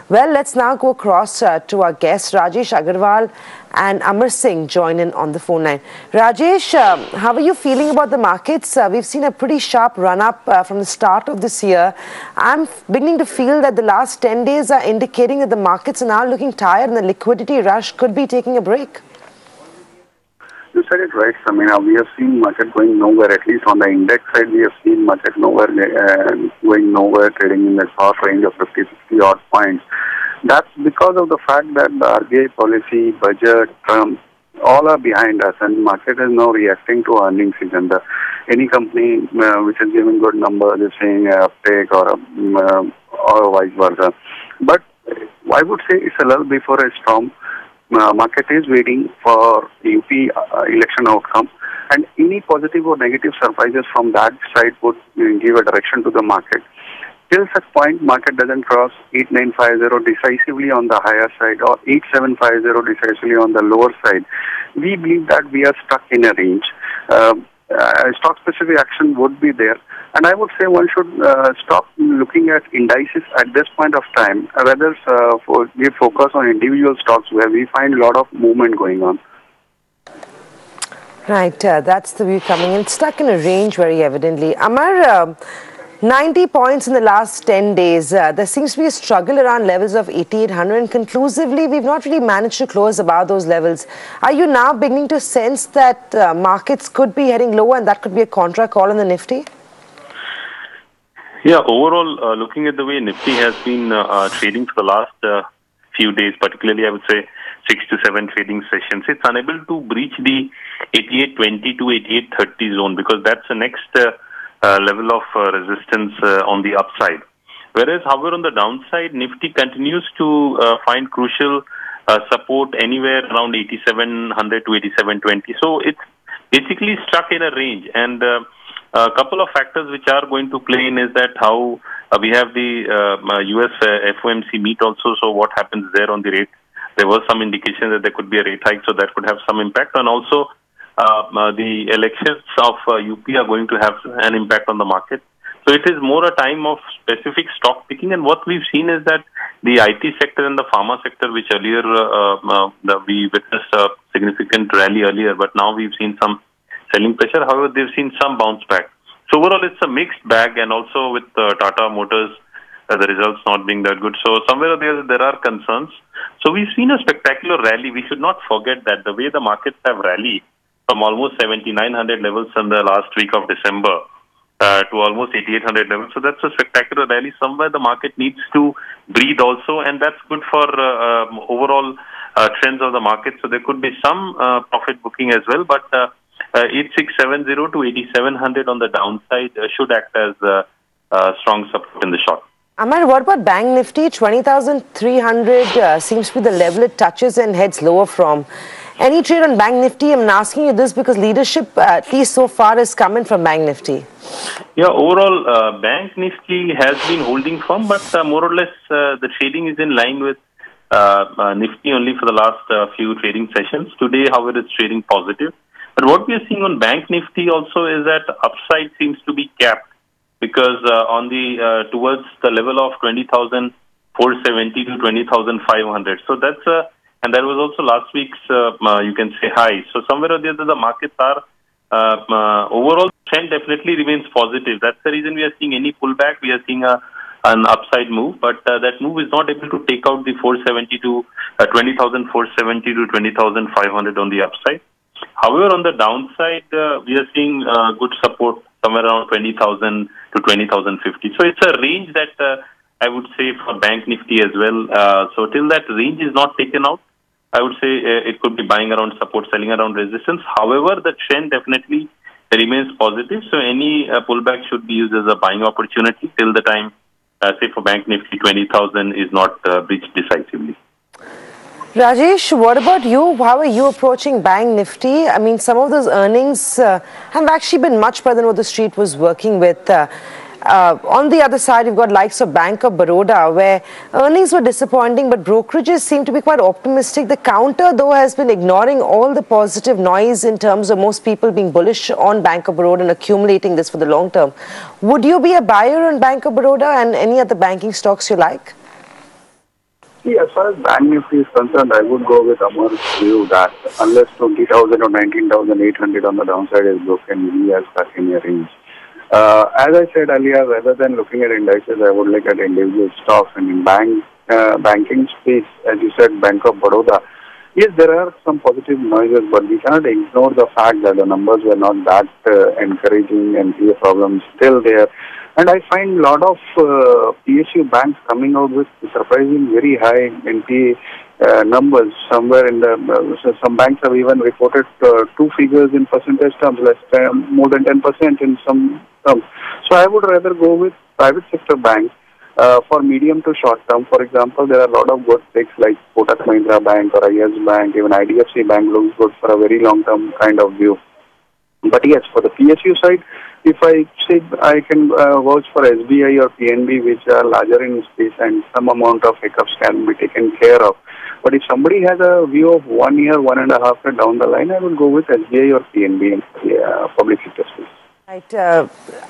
Well, let's now go across to our guests, Rajesh Agarwal and Amar Singh, join in on the phone line. Rajesh, how are you feeling about the markets? We've seen a pretty sharp run-up from the start of this year. I'm beginning to feel that the last 10 days are indicating that the markets are now looking tired and the liquidity rush could be taking a break. You said it right, Samina. We have seen market going nowhere. At least on the index side, we have seen market nowhere, going nowhere, trading in the short range of 50, 60 odd points. That's because of the fact that the RBI policy, budget, all are behind us, and market is now reacting to earnings season. Any company which is giving good numbers is saying a uptake or vice versa. But I would say it's a little before a storm. Market is waiting for UP election outcome, and any positive or negative surprises from that side would give a direction to the market. Till such point, market doesn't cross 8950 decisively on the higher side or 8750 decisively on the lower side, we believe that we are stuck in a range. Stock-specific action would be there. And I would say one should stop looking at indices at this point of time, rather we focus on individual stocks where we find a lot of movement going on. Right, that's the view coming in. It's stuck in a range very evidently. Amar, 90 points in the last 10 days. There seems to be a struggle around levels of 8,800, and conclusively, we've not really managed to close above those levels. Are you now beginning to sense that markets could be heading lower and that could be a contra call on the Nifty? Yeah, overall, looking at the way Nifty has been trading for the last few days, particularly I would say 6 to 7 trading sessions, it's unable to breach the 8820 to 8830 zone, because that's the next level of resistance on the upside. Whereas, however, on the downside, Nifty continues to find crucial support anywhere around 8700 to 8720. So it's basically stuck in a range, and a couple of factors which are going to play in is that how we have the US FOMC meet also. So what happens there on the rate? There was some indication that there could be a rate hike, so that could have some impact. And also the elections of UP are going to have an impact on the market. So it is more a time of specific stock picking. And what we've seen is that the IT sector and the pharma sector, which earlier we witnessed a significant rally earlier, but now we've seen some selling pressure. However, they've seen some bounce back. So overall, it's a mixed bag, and also with Tata Motors, the results not being that good. So somewhere there are concerns. So we've seen a spectacular rally. We should not forget that the way the markets have rallied from almost 7,900 levels in the last week of December to almost 8,800 levels. So that's a spectacular rally. Somewhere the market needs to breathe also, and that's good for overall trends of the market. So there could be some profit booking as well, but 8670 to 8700 on the downside should act as strong support in the short. Amar, what about Bank Nifty? 20,300 seems to be the level it touches and heads lower from. Any trade on Bank Nifty? I'm asking you this because leadership, at least so far, is coming from Bank Nifty. Yeah, overall, Bank Nifty has been holding firm, but more or less the trading is in line with Nifty only for the last few trading sessions. Today, however, it's trading positive. But what we are seeing on Bank Nifty also is that upside seems to be capped, because on the towards the level of 20,470 to 20,500. So that's and that was also last week's you can say high. So somewhere or the other, the markets are overall trend definitely remains positive. That's the reason we are seeing any pullback. We are seeing an upside move, but that move is not able to take out the 470 to 20,470 to 20,500 on the upside. However, on the downside, we are seeing good support somewhere around 20,000 to 20,050. So it's a range that I would say for Bank Nifty as well. So till that range is not taken out, I would say it could be buying around support, selling around resistance. However, the trend definitely remains positive. So any pullback should be used as a buying opportunity till the time, say for Bank Nifty, 20,000 is not breached decisively. Rajesh, what about you? How are you approaching Bank Nifty? I mean, some of those earnings have actually been much better than what the street was working with. On the other side, you've got likes of Bank of Baroda, where earnings were disappointing, but brokerages seem to be quite optimistic. The counter, though, has been ignoring all the positive noise in terms of most people being bullish on Bank of Baroda and accumulating this for the long term. Would you be a buyer on Bank of Baroda and any other banking stocks you like? See, as far as Bank Nifty is concerned, I would go with Amar's view that unless 20,000 or 19,800 on the downside is broken, we are stuck in a range. As I said earlier, rather than looking at indices, I would look at individual stocks. And in banking space, as you said, Bank of Baroda, yes, there are some positive noises, but we cannot ignore the fact that the numbers were not that encouraging. NPA problems still there. And I find a lot of PSU banks coming out with surprising very high NPA numbers. Somewhere in the some banks have even reported two figures in percentage terms, more than 10% in some terms. So I would rather go with private sector banks for medium to short term. For example, there are a lot of good picks like Kotak Mahindra Bank or IS Bank, even IDFC Bank looks good for a very long term kind of view. But yes, for the PSU side, if I say I can vouch for SBI or PNB, which are larger in space and some amount of hiccups can be taken care of. But if somebody has a view of 1 year, 1.5 years down the line, I will go with SBI or PNB in public sector space. Right.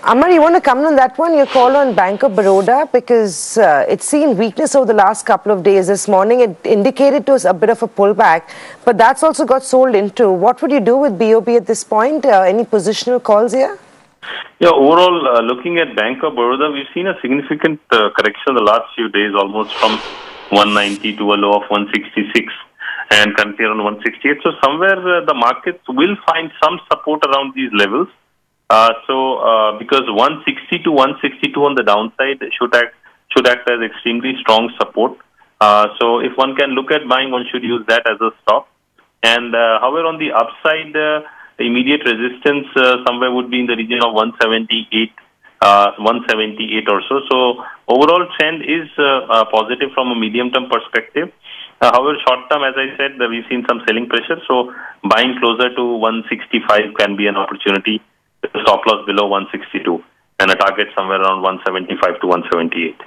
Amar, you want to comment on that one? Your call on Bank of Baroda, because it's seen weakness over the last couple of days. This morning it indicated to us a bit of a pullback, but that's also got sold into. What would you do with BOB at this point? Any positional calls here? Yeah, overall, looking at Bank of Baroda, we've seen a significant correction the last few days, almost from 190 to a low of 166 and currently around 168. So somewhere the markets will find some support around these levels. Because 160 to 162 on the downside should act as extremely strong support. So if one can look at buying, one should use that as a stop. And however, on the upside, the immediate resistance somewhere would be in the region of 178 or so. So overall trend is positive from a medium-term perspective. However, short-term, as I said, we've seen some selling pressure. So buying closer to 165 can be an opportunity. Stop loss below 162 and a target somewhere around 175 to 178.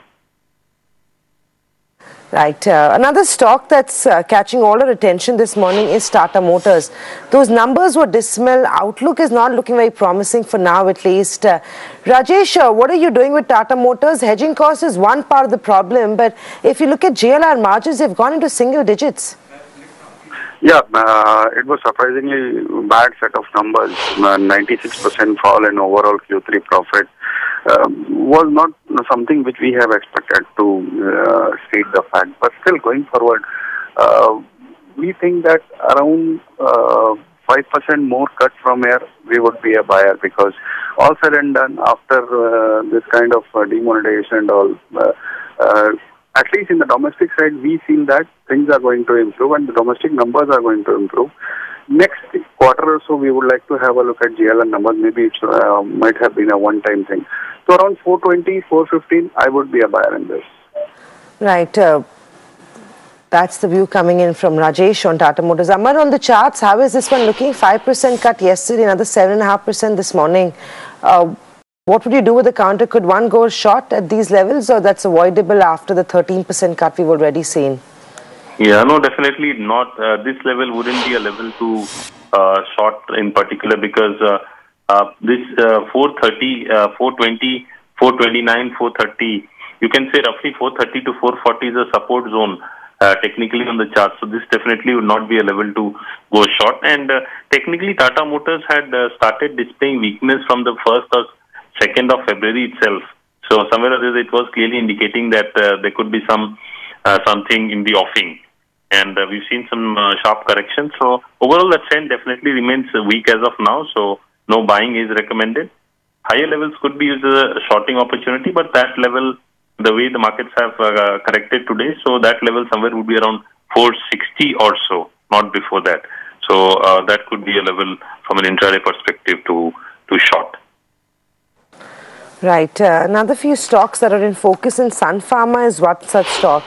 Right. Another stock that's catching all our attention this morning is Tata Motors. Those numbers were dismal. Outlook is not looking very promising for now, at least. Rajesh, what are you doing with Tata Motors? Hedging cost is one part of the problem, but if you look at JLR margins, they've gone into single digits. Yeah, it was surprisingly bad set of numbers. 96% fall in overall Q3 profit was not something which we have expected to state the fact. But still, going forward, we think that around 5% more cut from here, we would be a buyer, because all said and done, after this kind of demonetization and all, at least in the domestic side, we feel that things are going to improve and the domestic numbers are going to improve. Next quarter or so, we would like to have a look at GLN numbers. Maybe it might have been a one-time thing. So around 420, 415, I would be a buyer in this. Right. That's the view coming in from Rajesh on Tata Motors. Amar, on the charts, how is this one looking? 5% cut yesterday, another 7.5% this morning. What would you do with the counter? Could one go short at these levels, or that's avoidable after the 13% cut we've already seen? Yeah, no, definitely not. This level wouldn't be a level to short in particular, because this 430, 420, 429, 430, you can say roughly 430 to 440 is a support zone technically on the chart. So this definitely would not be a level to go short. And technically, Tata Motors had started displaying weakness from the 1st or 2nd of February itself. So somewhere or other, it was clearly indicating that there could be something in the offing. And we've seen some sharp corrections. So overall, the trend definitely remains weak as of now. So no buying is recommended. Higher levels could be used as a shorting opportunity, but that level, the way the markets have corrected today, so that level somewhere would be around 460 or so, not before that. So that could be a level from an intraday perspective to short. Right. Another few stocks that are in focus in Sun Pharma is what such stock?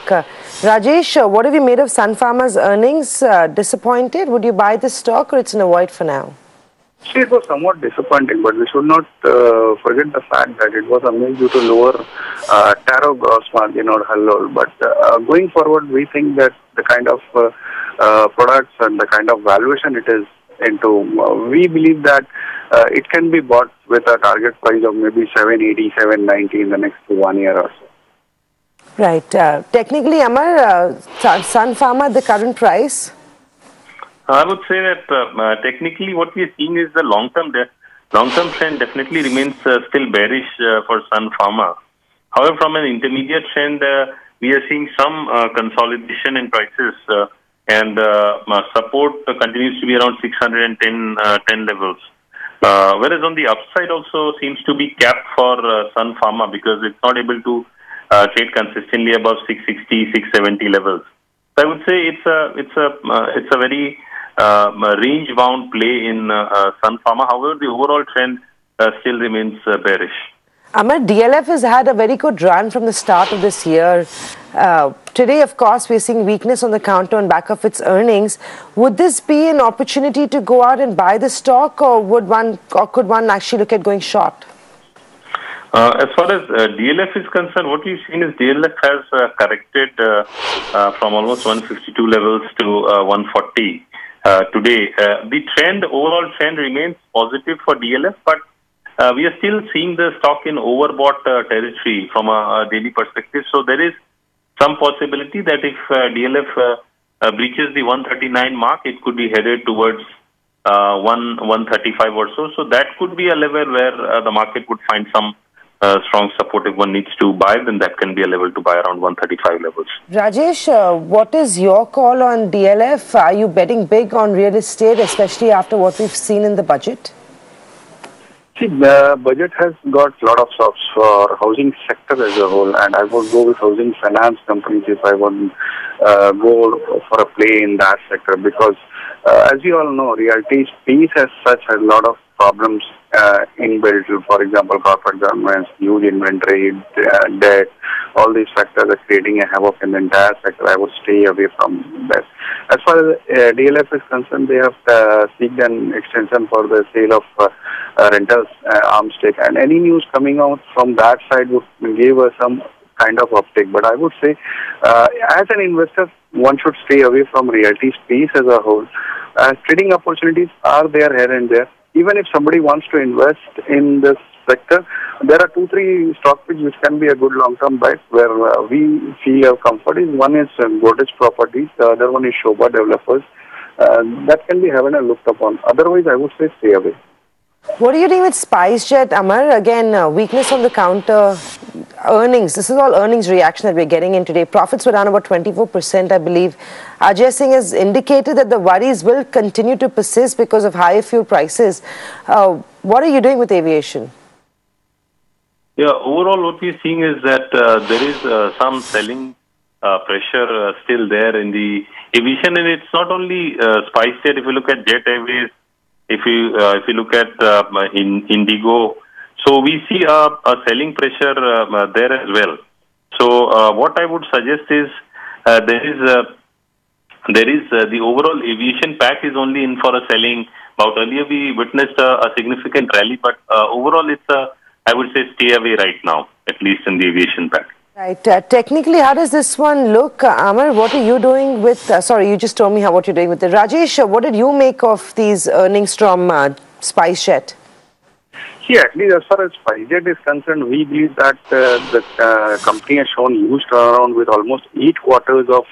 Rajesh, what have you made of Sun Pharma's earnings? Disappointed? Would you buy this stock, or it's an avoid for now? See, it was somewhat disappointing, but we should not forget the fact that it was amazed due to lower taro gross margin or hallol. But going forward, we think that the kind of products and the kind of valuation it is into, we believe that it can be bought with a target price of maybe 780, 790 in the next 1 year or so. Right. Technically, Amar, Sun Pharma, the current price? I would say that technically what we are seeing is the long-term trend definitely remains still bearish for Sun Pharma. However, from an intermediate trend, we are seeing some consolidation in prices and support continues to be around 610 levels. Whereas on the upside also seems to be capped for Sun Pharma because it's not able to trade consistently above 660, 670 levels. So I would say it's a very range-bound play in Sun Pharma. However, the overall trend still remains bearish. Amar, DLF has had a very good run from the start of this year. Today, of course, we're seeing weakness on the counter on back of its earnings. Would this be an opportunity to go out and buy the stock, or could one actually look at going short? As far as DLF is concerned, what we've seen is DLF has corrected from almost 152 levels to 140 today. The overall trend remains positive for DLF, but we are still seeing the stock in overbought territory from a daily perspective. So there is some possibility that if DLF breaches the 139 mark, it could be headed towards 135 or so. So that could be a level where the market would find some strong support. If one needs to buy, then that can be a level to buy around 135 levels. Rajesh, what is your call on DLF? Are you betting big on real estate, especially after what we've seen in the budget? See, the budget has got a lot of stops for housing sector as a whole, and I would go with housing finance companies if I would go for a play in that sector, because as you all know, realty space as such has a lot of problems inbuilt. For example, corporate governance, huge inventory, debt, all these factors are creating a havoc in the entire sector. I would stay away from that. As far as DLF is concerned, they have seeked an extension for the sale of rentals arm stake, and any news coming out from that side would give us some kind of uptick. But I would say, as an investor, one should stay away from realty space as a whole. Trading opportunities are there here and there. Even if somebody wants to invest in this sector, there are 2-3 stock picks which can be a good long-term buy where we feel a comfort. One is Godrej Properties, the other one is Shobha Developers. That can be having a looked upon. Otherwise, I would say stay away. What are you doing with SpiceJet, Amar? Again, weakness on the counter. Earnings. This is all earnings reaction that we're getting in today. Profits were down about 24%, I believe. Ajay Singh has indicated that the worries will continue to persist because of higher fuel prices. What are you doing with aviation? Yeah, overall what we're seeing is that there is some selling pressure still there in the aviation, and it's not only SpiceJet. If you look at Jet Airways, if you look at Indigo, so we see a selling pressure there as well. So what I would suggest is there is the overall aviation pack is only in for a selling. About earlier we witnessed a significant rally, but overall it's I would say stay away right now, at least in the aviation pack. Right. Technically, how does this one look? Amar, what are you doing with... sorry, you just told me what you're doing with it. Rajesh, what did you make of these earnings from SpiceJet? See, at least as far as SpiceJet is concerned, we believe that the company has shown huge turnaround with almost 8 quarters of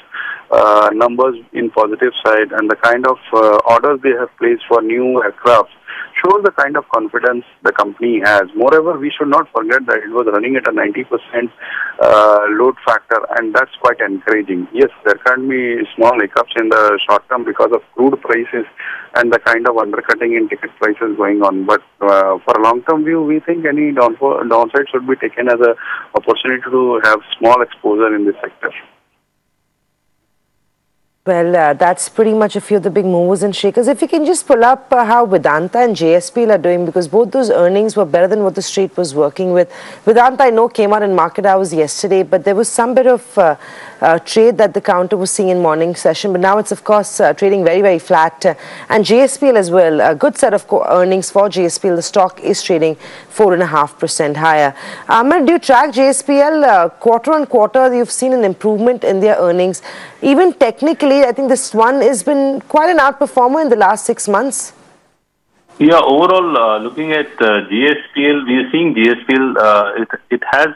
numbers in positive side, and the kind of orders they have placed for new aircraft shows the kind of confidence the company has. Moreover, we should not forget that it was running at a 90% load factor, and that's quite encouraging. Yes, there can be small hiccups in the short term because of crude prices and the kind of undercutting in ticket prices going on. But for a long-term view, we think any downside should be taken as an opportunity to have small exposure in this sector. Well, that's pretty much a few of the big movers and shakers. If you can just pull up how Vedanta and JSPL are doing, because both those earnings were better than what the street was working with. Vedanta, I know, came out in market hours yesterday, but there was some bit of trade that the counter was seeing in morning session. But now it's, of course, trading very, very flat. And JSPL as well, a good set of earnings for JSPL. The stock is trading 4.5% higher. Amar, do you track JSPL? Quarter on quarter, you've seen an improvement in their earnings. Even technically, I think this one has been quite an outperformer in the last 6 months. Yeah, overall, looking at GSPL, we are seeing GSPL, it has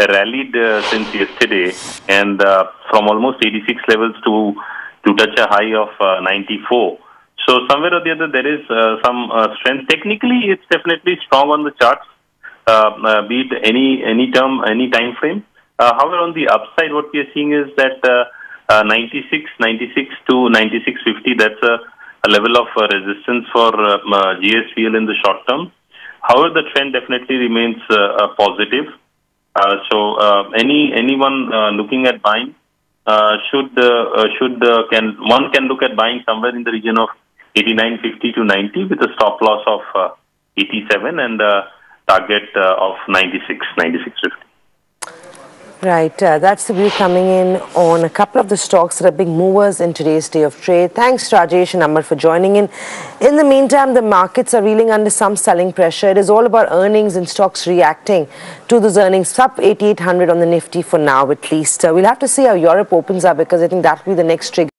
rallied since yesterday, and from almost 86 levels to touch a high of 94. So somewhere or the other there is some strength. Technically, it's definitely strong on the charts, be it any term, any time frame. However, on the upside, what we are seeing is that 96 to 96.50, that's a level of resistance for GSPL in the short term. However, the trend definitely remains positive. Anyone looking at buying can look at buying somewhere in the region of 89.50 to 90 with a stop loss of 87 and a target of 96.50. Right, that's the view coming in on a couple of the stocks that are big movers in today's day of trade. Thanks, Rajesh and Amar, for joining in. In the meantime, the markets are reeling under some selling pressure. It is all about earnings and stocks reacting to those earnings. Up 8,800 on the Nifty for now, at least. We'll have to see how Europe opens up, because I think that will be the next trigger.